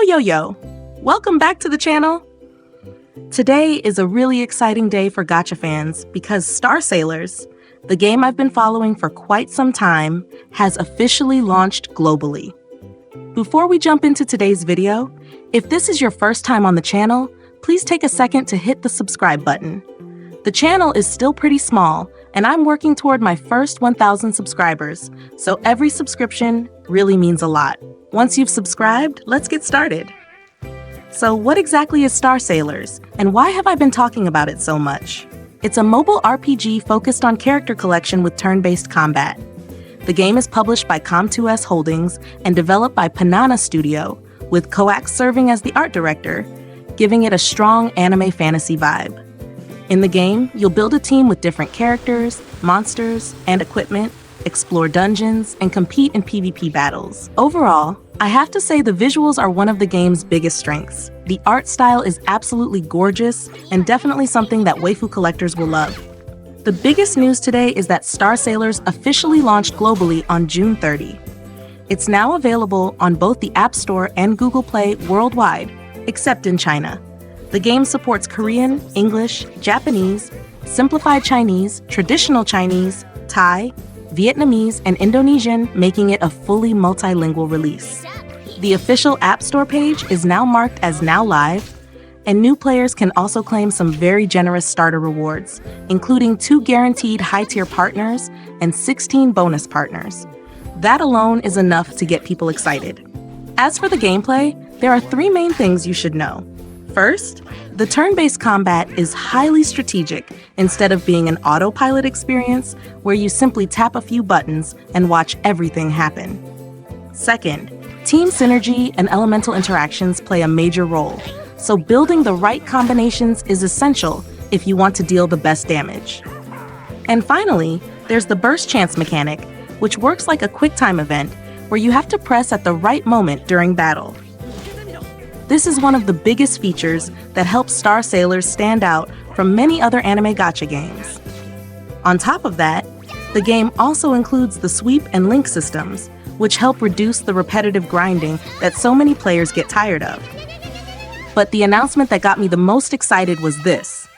Yo! Welcome back to the channel! Today is a really exciting day for Gacha fans because Star Sailors, the game I've been following for quite some time, has officially launched globally. Before we jump into today's video, if this is your first time on the channel, please take a second to hit the subscribe button. The channel is still pretty small, and I'm working toward my first 1,000 subscribers, so every subscription really means a lot. Once you've subscribed, let's get started. So what exactly is Star Sailors, and why have I been talking about it so much? It's a mobile RPG focused on character collection with turn-based combat. The game is published by Com2uS Holdings and developed by Nina Studio, with Com2uS serving as the art director, giving it a strong anime fantasy vibe. In the game, you'll build a team with different characters, monsters, and equipment, explore dungeons, and compete in PvP battles. Overall, I have to say the visuals are one of the game's biggest strengths. The art style is absolutely gorgeous and definitely something that waifu collectors will love. The biggest news today is that Star Sailors officially launched globally on June 30. It's now available on both the App Store and Google Play worldwide, except in China. The game supports Korean, English, Japanese, simplified Chinese, traditional Chinese, Thai, Vietnamese, and Indonesian, making it a fully multilingual release. The official App Store page is now marked as Now Live, and new players can also claim some very generous starter rewards, including 2 guaranteed high-tier partners and 16 bonus partners. That alone is enough to get people excited. As for the gameplay, there are 3 main things you should know. First, the turn-based combat is highly strategic instead of being an autopilot experience where you simply tap a few buttons and watch everything happen. Second, team synergy and elemental interactions play a major role, so building the right combinations is essential if you want to deal the best damage. And finally, there's the burst chance mechanic, which works like a quick-time event where you have to press at the right moment during battle. This is one of the biggest features that helps Star Sailors stand out from many other anime gacha games. On top of that, the game also includes the sweep and link systems, which help reduce the repetitive grinding that so many players get tired of. But the announcement that got me the most excited was this.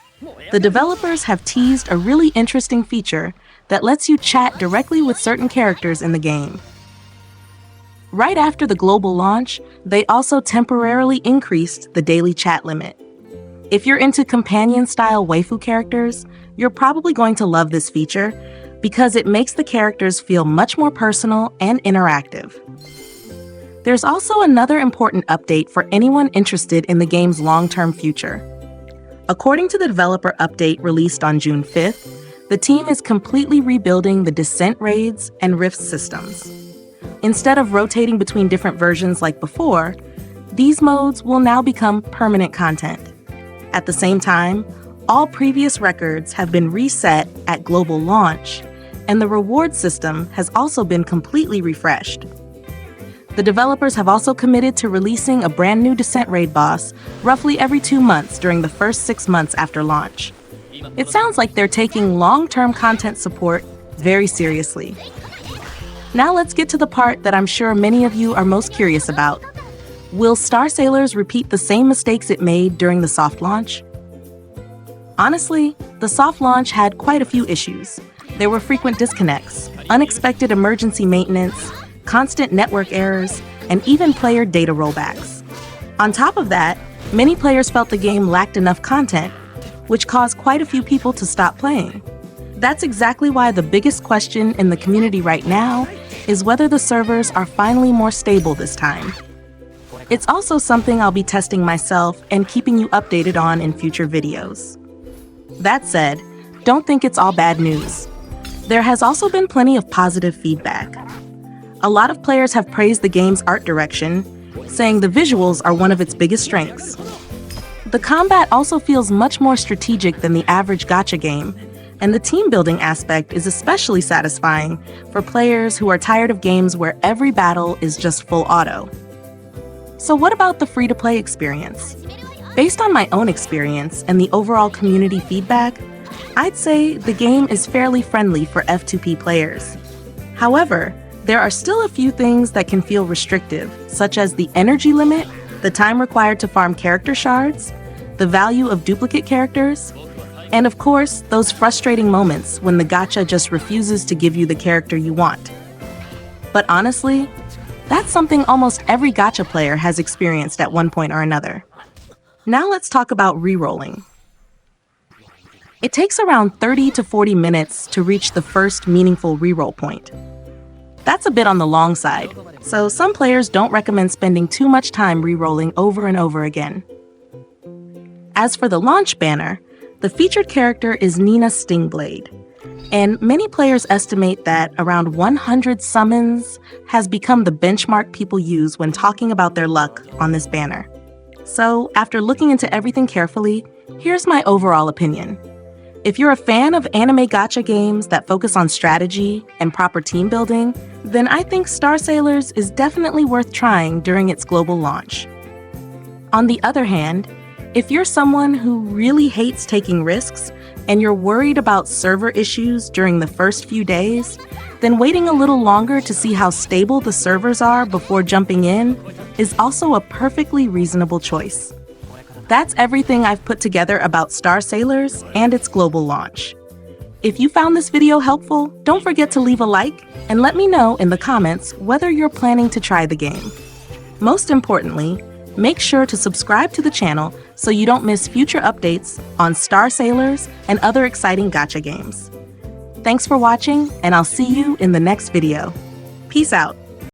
The developers have teased a really interesting feature that lets you chat directly with certain characters in the game. Right after the global launch, they also temporarily increased the daily chat limit. If you're into companion-style waifu characters, you're probably going to love this feature because it makes the characters feel much more personal and interactive. There's also another important update for anyone interested in the game's long-term future. According to the developer update released on June 5th, the team is completely rebuilding the Descent raids and Rift systems. Instead of rotating between different versions like before, these modes will now become permanent content. At the same time, all previous records have been reset at global launch, and the reward system has also been completely refreshed. The developers have also committed to releasing a brand new Descent raid boss roughly every 2 months during the first 6 months after launch. It sounds like they're taking long-term content support very seriously. Now let's get to the part that I'm sure many of you are most curious about. Will Star Sailors repeat the same mistakes it made during the soft launch? Honestly, the soft launch had quite a few issues. There were frequent disconnects, unexpected emergency maintenance, constant network errors, and even player data rollbacks. On top of that, many players felt the game lacked enough content, which caused quite a few people to stop playing. That's exactly why the biggest question in the community right now is whether the servers are finally more stable this time. It's also something I'll be testing myself and keeping you updated on in future videos. That said, don't think it's all bad news. There has also been plenty of positive feedback. A lot of players have praised the game's art direction, saying the visuals are one of its biggest strengths. The combat also feels much more strategic than the average gacha game, and the team-building aspect is especially satisfying for players who are tired of games where every battle is just full auto. So what about the free-to-play experience? Based on my own experience and the overall community feedback, I'd say the game is fairly friendly for F2P players. However, there are still a few things that can feel restrictive, such as the energy limit the time required to farm character shards, the value of duplicate characters, and of course, those frustrating moments when the gacha just refuses to give you the character you want. But honestly, that's something almost every gacha player has experienced at one point or another. Now let's talk about rerolling. It takes around 30 to 40 minutes to reach the first meaningful reroll point. That's a bit on the long side, so some players don't recommend spending too much time rerolling over and over again. As for the launch banner, the featured character is Nina Stingblade, and many players estimate that around 100 summons has become the benchmark people use when talking about their luck on this banner. So, after looking into everything carefully, here's my overall opinion. If you're a fan of anime gacha games that focus on strategy and proper team building, then I think Star Sailors is definitely worth trying during its global launch. On the other hand, if you're someone who really hates taking risks and you're worried about server issues during the first few days, then waiting a little longer to see how stable the servers are before jumping in is also a perfectly reasonable choice. That's everything I've put together about Star Sailors and its global launch. If you found this video helpful, don't forget to leave a like and let me know in the comments whether you're planning to try the game. Most importantly, make sure to subscribe to the channel so you don't miss future updates on Star Sailors and other exciting gacha games. Thanks for watching, and I'll see you in the next video. Peace out.